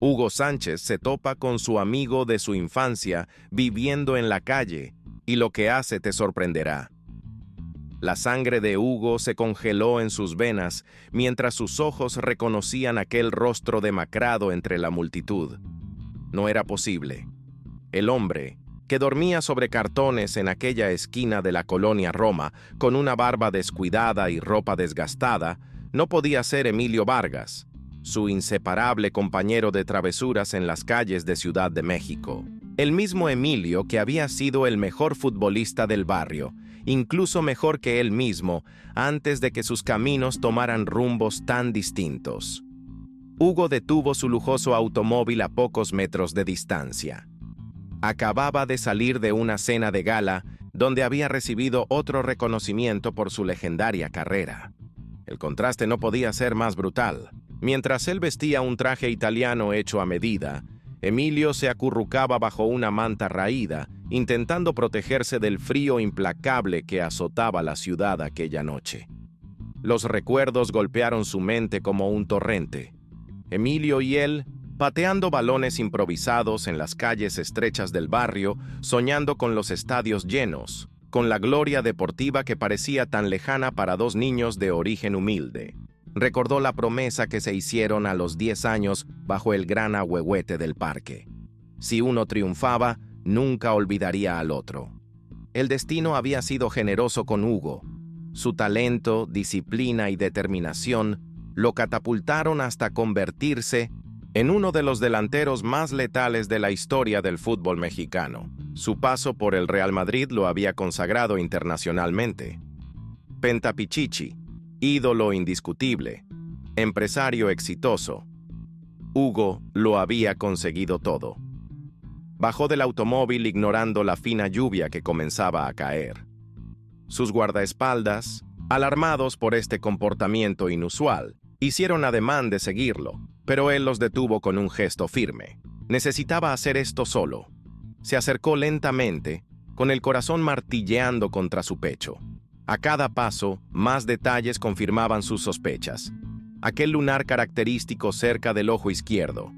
Hugo Sánchez se topa con su amigo de su infancia viviendo en la calle, y lo que hace te sorprenderá. La sangre de Hugo se congeló en sus venas mientras sus ojos reconocían aquel rostro demacrado entre la multitud. No era posible. El hombre, que dormía sobre cartones en aquella esquina de la colonia Roma, con una barba descuidada y ropa desgastada, no podía ser Emilio Vargas, su inseparable compañero de travesuras en las calles de Ciudad de México. El mismo Emilio que había sido el mejor futbolista del barrio, incluso mejor que él mismo, antes de que sus caminos tomaran rumbos tan distintos. Hugo detuvo su lujoso automóvil a pocos metros de distancia. Acababa de salir de una cena de gala donde había recibido otro reconocimiento por su legendaria carrera. El contraste no podía ser más brutal. Mientras él vestía un traje italiano hecho a medida, Emilio se acurrucaba bajo una manta raída, intentando protegerse del frío implacable que azotaba la ciudad aquella noche. Los recuerdos golpearon su mente como un torrente. Emilio y él, pateando balones improvisados en las calles estrechas del barrio, soñando con los estadios llenos, con la gloria deportiva que parecía tan lejana para dos niños de origen humilde. Recordó la promesa que se hicieron a los 10 años bajo el gran ahuehuete del parque. Si uno triunfaba, nunca olvidaría al otro. El destino había sido generoso con Hugo. Su talento, disciplina y determinación lo catapultaron hasta convertirse en uno de los delanteros más letales de la historia del fútbol mexicano. Su paso por el Real Madrid lo había consagrado internacionalmente. Pentapichichi, ídolo indiscutible, empresario exitoso. Hugo lo había conseguido todo. Bajó del automóvil ignorando la fina lluvia que comenzaba a caer. Sus guardaespaldas, alarmados por este comportamiento inusual, hicieron ademán de seguirlo, pero él los detuvo con un gesto firme. Necesitaba hacer esto solo. Se acercó lentamente, con el corazón martilleando contra su pecho. A cada paso, más detalles confirmaban sus sospechas. Aquel lunar característico cerca del ojo izquierdo,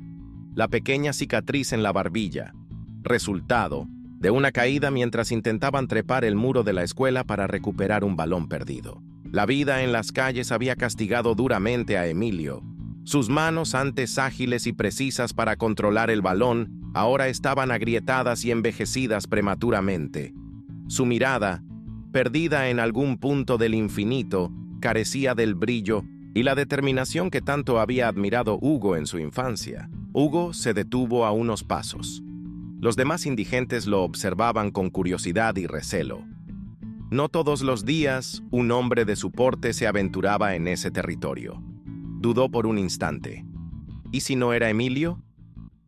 la pequeña cicatriz en la barbilla, resultado de una caída mientras intentaban trepar el muro de la escuela para recuperar un balón perdido. La vida en las calles había castigado duramente a Emilio. Sus manos, antes ágiles y precisas para controlar el balón, ahora estaban agrietadas y envejecidas prematuramente. Su mirada, perdida en algún punto del infinito, carecía del brillo y la determinación que tanto había admirado Hugo en su infancia. Hugo se detuvo a unos pasos. Los demás indigentes lo observaban con curiosidad y recelo. No todos los días un hombre de su porte se aventuraba en ese territorio. Dudó por un instante. ¿Y si no era Emilio?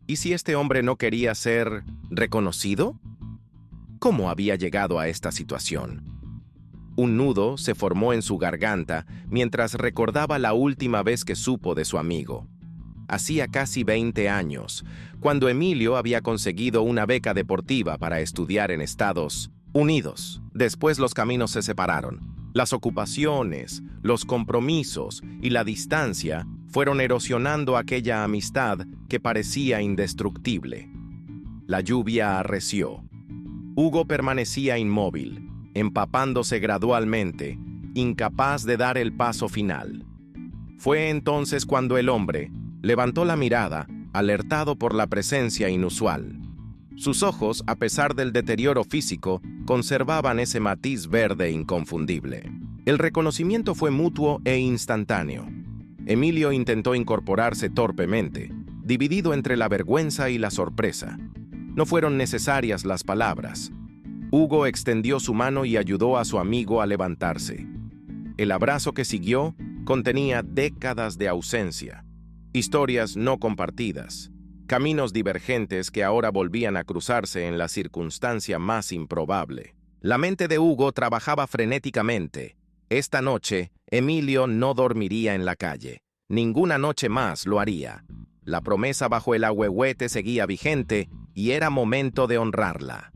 ¿Y si este hombre no quería ser reconocido? ¿Cómo había llegado a esta situación? Un nudo se formó en su garganta mientras recordaba la última vez que supo de su amigo. Hacía casi 20 años, cuando Emilio había conseguido una beca deportiva para estudiar en Estados Unidos. Después los caminos se separaron. Las ocupaciones, los compromisos y la distancia fueron erosionando aquella amistad que parecía indestructible. La lluvia arreció. Hugo permanecía inmóvil, empapándose gradualmente, incapaz de dar el paso final. Fue entonces cuando el hombre levantó la mirada, alertado por la presencia inusual. Sus ojos, a pesar del deterioro físico, conservaban ese matiz verde inconfundible. El reconocimiento fue mutuo e instantáneo. Emilio intentó incorporarse torpemente, dividido entre la vergüenza y la sorpresa. No fueron necesarias las palabras. Hugo extendió su mano y ayudó a su amigo a levantarse. El abrazo que siguió contenía décadas de ausencia, historias no compartidas, caminos divergentes que ahora volvían a cruzarse en la circunstancia más improbable. La mente de Hugo trabajaba frenéticamente. Esta noche, Emilio no dormiría en la calle. Ninguna noche más lo haría. La promesa bajo el ahuehuete seguía vigente y era momento de honrarla.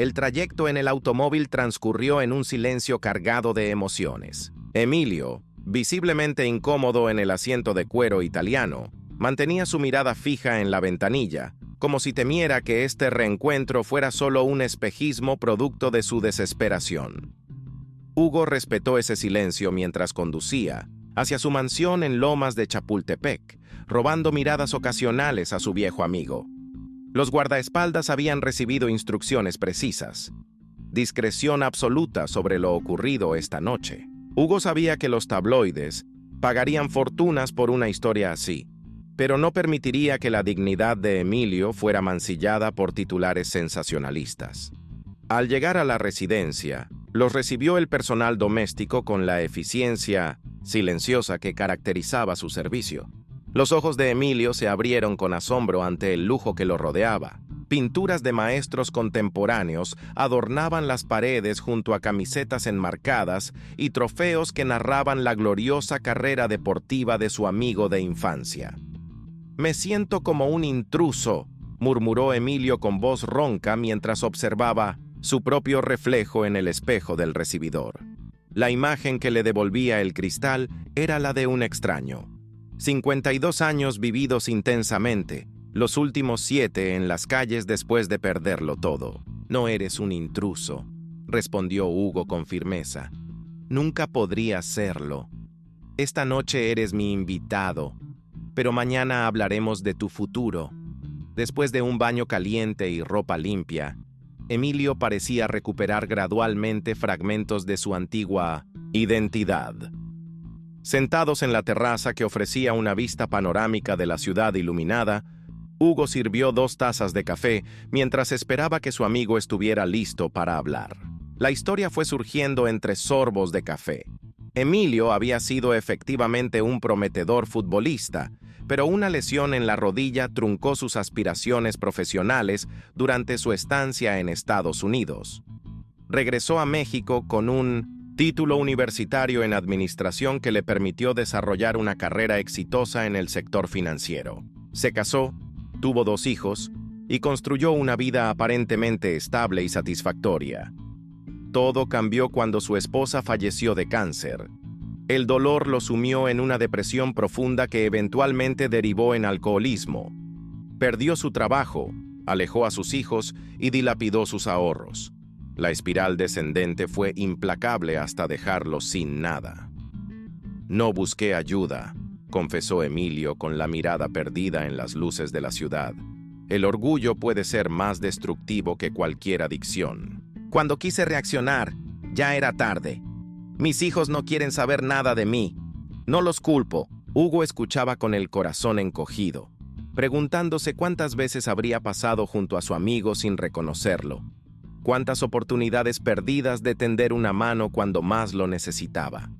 El trayecto en el automóvil transcurrió en un silencio cargado de emociones. Emilio, visiblemente incómodo en el asiento de cuero italiano, Mantenía su mirada fija en la ventanilla, como si temiera que este reencuentro fuera solo un espejismo producto de su desesperación. Hugo respetó ese silencio mientras conducía hacia su mansión en Lomas de Chapultepec, robando miradas ocasionales a su viejo amigo. Los guardaespaldas habían recibido instrucciones precisas. Discreción absoluta sobre lo ocurrido esta noche. Hugo sabía que los tabloides pagarían fortunas por una historia así, pero no permitiría que la dignidad de Emilio fuera mancillada por titulares sensacionalistas. Al llegar a la residencia, los recibió el personal doméstico con la eficiencia silenciosa que caracterizaba su servicio. Los ojos de Emilio se abrieron con asombro ante el lujo que lo rodeaba. Pinturas de maestros contemporáneos adornaban las paredes junto a camisetas enmarcadas y trofeos que narraban la gloriosa carrera deportiva de su amigo de infancia. «Me siento como un intruso», murmuró Emilio con voz ronca mientras observaba su propio reflejo en el espejo del recibidor. La imagen que le devolvía el cristal era la de un extraño. 52 años vividos intensamente, los últimos 7 en las calles después de perderlo todo. «No eres un intruso», respondió Hugo con firmeza. «Nunca podrías serlo. Esta noche eres mi invitado, pero mañana hablaremos de tu futuro». Después de un baño caliente y ropa limpia, Emilio parecía recuperar gradualmente fragmentos de su antigua identidad. Sentados en la terraza que ofrecía una vista panorámica de la ciudad iluminada, Hugo sirvió 2 tazas de café mientras esperaba que su amigo estuviera listo para hablar. La historia fue surgiendo entre sorbos de café. Emilio había sido efectivamente un prometedor futbolista, pero una lesión en la rodilla truncó sus aspiraciones profesionales durante su estancia en Estados Unidos. Regresó a México con un título universitario en administración que le permitió desarrollar una carrera exitosa en el sector financiero. Se casó, tuvo 2 hijos y construyó una vida aparentemente estable y satisfactoria. Todo cambió cuando su esposa falleció de cáncer. El dolor lo sumió en una depresión profunda que eventualmente derivó en alcoholismo. Perdió su trabajo, alejó a sus hijos y dilapidó sus ahorros. La espiral descendente fue implacable hasta dejarlo sin nada. «No busqué ayuda», confesó Emilio con la mirada perdida en las luces de la ciudad. «El orgullo puede ser más destructivo que cualquier adicción. Cuando quise reaccionar, ya era tarde. Mis hijos no quieren saber nada de mí. No los culpo». Hugo escuchaba con el corazón encogido, preguntándose cuántas veces habría pasado junto a su amigo sin reconocerlo. Cuántas oportunidades perdidas de tender una mano cuando más lo necesitaba.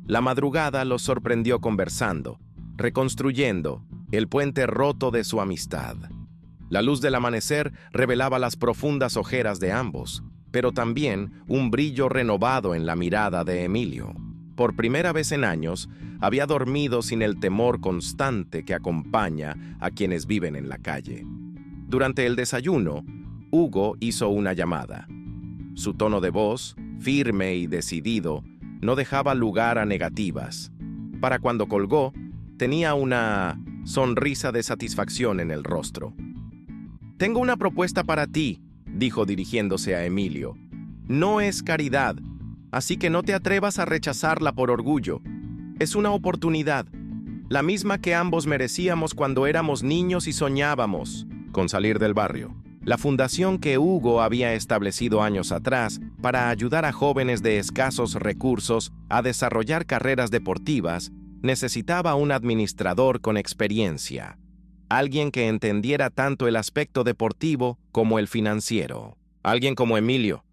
La madrugada los sorprendió conversando, reconstruyendo el puente roto de su amistad. La luz del amanecer revelaba las profundas ojeras de ambos, pero también un brillo renovado en la mirada de Emilio. Por primera vez en años, había dormido sin el temor constante que acompaña a quienes viven en la calle. Durante el desayuno, Hugo hizo una llamada. Su tono de voz, firme y decidido, no dejaba lugar a negativas. Para cuando colgó, tenía una sonrisa de satisfacción en el rostro. «Tengo una propuesta para ti», dijo dirigiéndose a Emilio. «No es caridad, así que no te atrevas a rechazarla por orgullo. Es una oportunidad, la misma que ambos merecíamos cuando éramos niños y soñábamos con salir del barrio». La fundación que Hugo había establecido años atrás para ayudar a jóvenes de escasos recursos a desarrollar carreras deportivas necesitaba un administrador con experiencia, alguien que entendiera tanto el aspecto deportivo como el financiero. «Alguien como Emilio».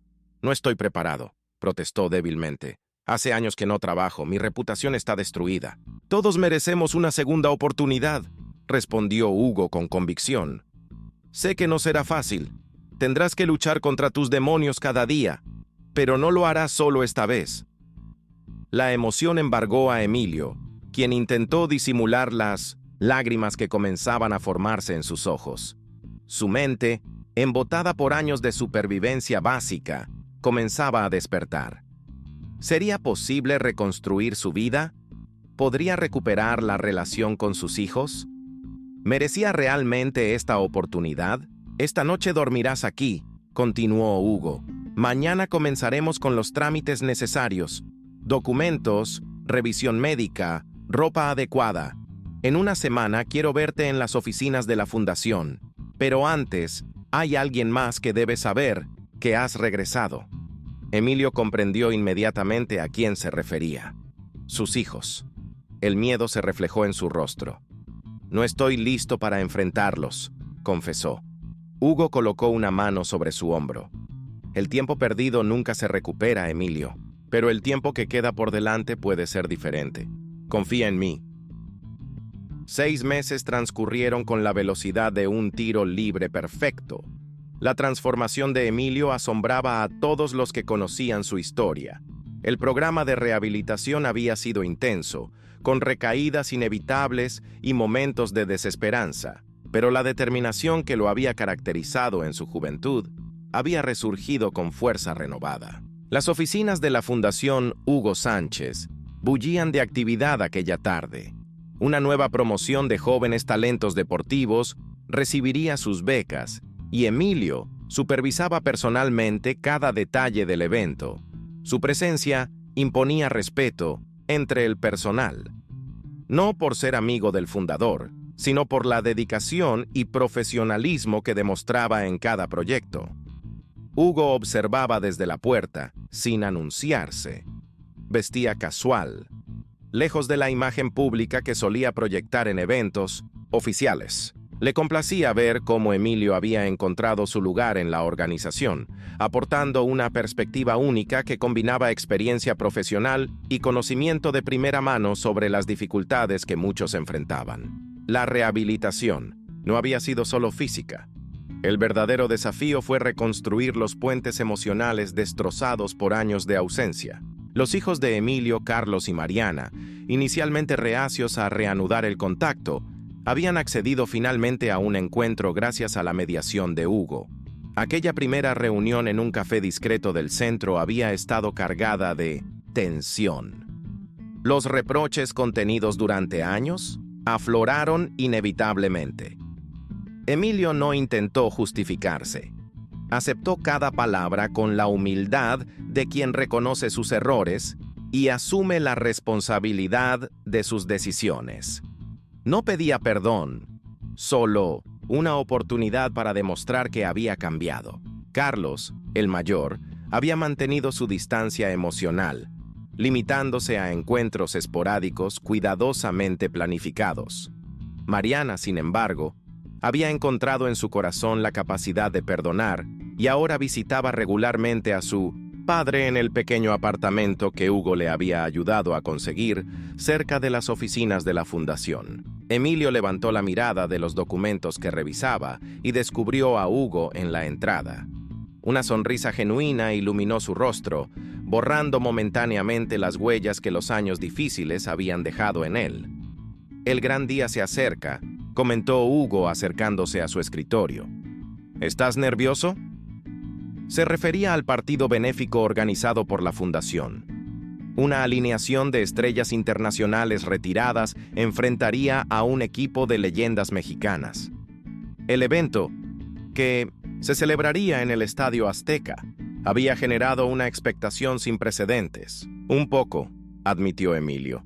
«No estoy preparado», protestó débilmente. «Hace años que no trabajo, mi reputación está destruida». «Todos merecemos una segunda oportunidad», respondió Hugo con convicción. «Sé que no será fácil. Tendrás que luchar contra tus demonios cada día, pero no lo harás solo esta vez». La emoción embargó a Emilio, quien intentó disimular las lágrimas que comenzaban a formarse en sus ojos. Su mente, embotada por años de supervivencia básica, comenzaba a despertar. ¿Sería posible reconstruir su vida? ¿Podría recuperar la relación con sus hijos? ¿Merecía realmente esta oportunidad? Esta noche dormirás aquí, continuó Hugo. Mañana comenzaremos con los trámites necesarios. Documentos, revisión médica, ropa adecuada. En una semana quiero verte en las oficinas de la fundación. Pero antes, hay alguien más que debe saber que has regresado. Emilio comprendió inmediatamente a quién se refería. Sus hijos. El miedo se reflejó en su rostro. No estoy listo para enfrentarlos, confesó. Hugo colocó una mano sobre su hombro. El tiempo perdido nunca se recupera, Emilio, pero el tiempo que queda por delante puede ser diferente. Confía en mí. 6 meses transcurrieron con la velocidad de un tiro libre perfecto. La transformación de Emilio asombraba a todos los que conocían su historia. El programa de rehabilitación había sido intenso, con recaídas inevitables y momentos de desesperanza, pero la determinación que lo había caracterizado en su juventud había resurgido con fuerza renovada. Las oficinas de la Fundación Hugo Sánchez bullían de actividad aquella tarde. Una nueva promoción de jóvenes talentos deportivos recibiría sus becas, y Emilio supervisaba personalmente cada detalle del evento. Su presencia imponía respeto entre el personal, no por ser amigo del fundador, sino por la dedicación y profesionalismo que demostraba en cada proyecto. Hugo observaba desde la puerta, sin anunciarse. Vestía casual, lejos de la imagen pública que solía proyectar en eventos oficiales. Le complacía ver cómo Emilio había encontrado su lugar en la organización, aportando una perspectiva única que combinaba experiencia profesional y conocimiento de primera mano sobre las dificultades que muchos enfrentaban. La rehabilitación no había sido solo física. El verdadero desafío fue reconstruir los puentes emocionales destrozados por años de ausencia. Los hijos de Emilio, Carlos y Mariana, inicialmente reacios a reanudar el contacto, habían accedido finalmente a un encuentro gracias a la mediación de Hugo. Aquella primera reunión en un café discreto del centro había estado cargada de tensión. Los reproches contenidos durante años afloraron inevitablemente. Emilio no intentó justificarse. Aceptó cada palabra con la humildad de quien reconoce sus errores y asume la responsabilidad de sus decisiones. No pedía perdón, solo una oportunidad para demostrar que había cambiado. Carlos, el mayor, había mantenido su distancia emocional, limitándose a encuentros esporádicos cuidadosamente planificados. Mariana, sin embargo, había encontrado en su corazón la capacidad de perdonar y ahora visitaba regularmente a su padre en el pequeño apartamento que Hugo le había ayudado a conseguir cerca de las oficinas de la fundación. Emilio levantó la mirada de los documentos que revisaba y descubrió a Hugo en la entrada. Una sonrisa genuina iluminó su rostro, borrando momentáneamente las huellas que los años difíciles habían dejado en él. «El gran día se acerca», comentó Hugo acercándose a su escritorio. «¿Estás nervioso?». Se refería al partido benéfico organizado por la fundación. Una alineación de estrellas internacionales retiradas enfrentaría a un equipo de leyendas mexicanas. El evento, que se celebraría en el Estadio Azteca, había generado una expectación sin precedentes. «Un poco», admitió Emilio.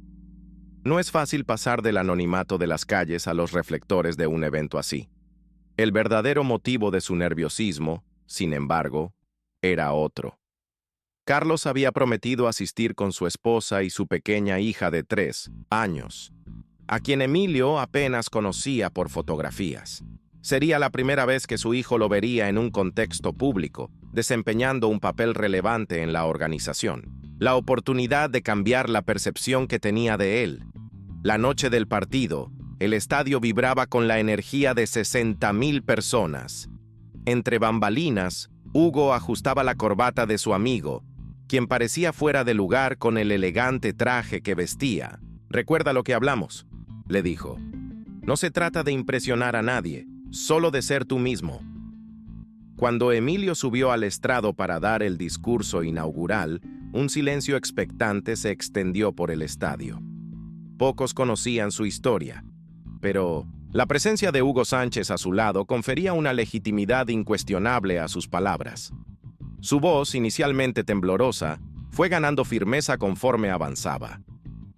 No es fácil pasar del anonimato de las calles a los reflectores de un evento así. El verdadero motivo de su nerviosismo, sin embargo, era otro. Carlos había prometido asistir con su esposa y su pequeña hija de 3 años, a quien Emilio apenas conocía por fotografías. Sería la primera vez que su hijo lo vería en un contexto público, desempeñando un papel relevante en la organización. La oportunidad de cambiar la percepción que tenía de él. La noche del partido, el estadio vibraba con la energía de 60,000 personas. Entre bambalinas, Hugo ajustaba la corbata de su amigo, quien parecía fuera de lugar con el elegante traje que vestía. «Recuerda lo que hablamos», le dijo. «No se trata de impresionar a nadie, solo de ser tú mismo». Cuando Emilio subió al estrado para dar el discurso inaugural, un silencio expectante se extendió por el estadio. Pocos conocían su historia, pero La presencia de Hugo Sánchez a su lado confería una legitimidad incuestionable a sus palabras. Su voz, inicialmente temblorosa, fue ganando firmeza conforme avanzaba.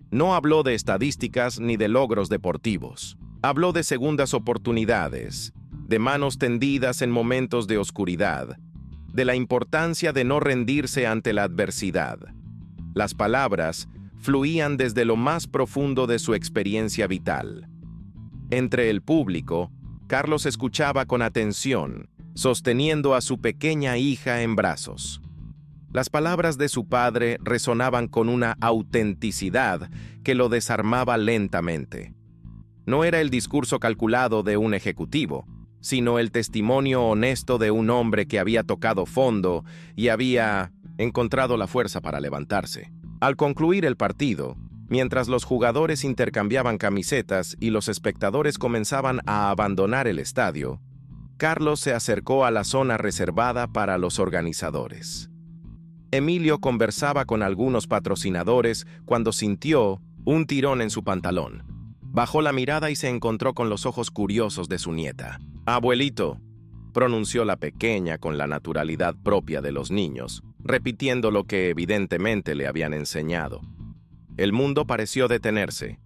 No habló de estadísticas ni de logros deportivos. Habló de segundas oportunidades, de manos tendidas en momentos de oscuridad, de la importancia de no rendirse ante la adversidad. Las palabras fluían desde lo más profundo de su experiencia vital. Entre el público, Carlos escuchaba con atención, sosteniendo a su pequeña hija en brazos. Las palabras de su padre resonaban con una autenticidad que lo desarmaba lentamente. No era el discurso calculado de un ejecutivo, sino el testimonio honesto de un hombre que había tocado fondo y había encontrado la fuerza para levantarse. Al concluir el partido, mientras los jugadores intercambiaban camisetas y los espectadores comenzaban a abandonar el estadio, Carlos se acercó a la zona reservada para los organizadores. Emilio conversaba con algunos patrocinadores cuando sintió un tirón en su pantalón. Bajó la mirada y se encontró con los ojos curiosos de su nieta. «Abuelito», pronunció la pequeña con la naturalidad propia de los niños, repitiendo lo que evidentemente le habían enseñado. El mundo pareció detenerse.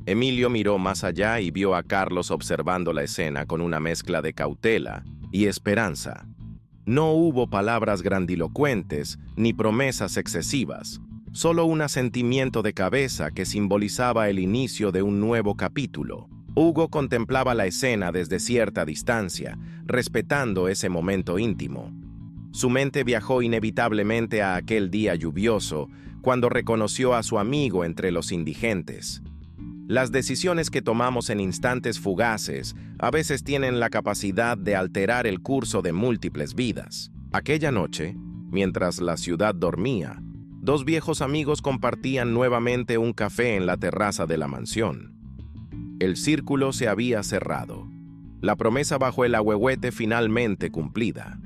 Emilio miró más allá y vio a Carlos observando la escena con una mezcla de cautela y esperanza. No hubo palabras grandilocuentes ni promesas excesivas, solo un asentimiento de cabeza que simbolizaba el inicio de un nuevo capítulo. Hugo contemplaba la escena desde cierta distancia, respetando ese momento íntimo. Su mente viajó inevitablemente a aquel día lluvioso, cuando reconoció a su amigo entre los indigentes. Las decisiones que tomamos en instantes fugaces a veces tienen la capacidad de alterar el curso de múltiples vidas. Aquella noche, mientras la ciudad dormía, dos viejos amigos compartían nuevamente un café en la terraza de la mansión. El círculo se había cerrado. La promesa bajo el ahuehuete finalmente cumplida.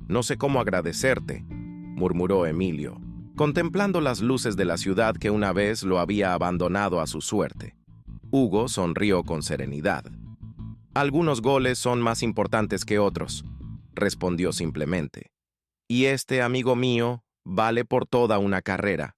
«No sé cómo agradecerte», murmuró Emilio, contemplando las luces de la ciudad que una vez lo había abandonado a su suerte. Hugo sonrió con serenidad. «Algunos goles son más importantes que otros», respondió simplemente. «Y este, amigo mío, vale por toda una carrera».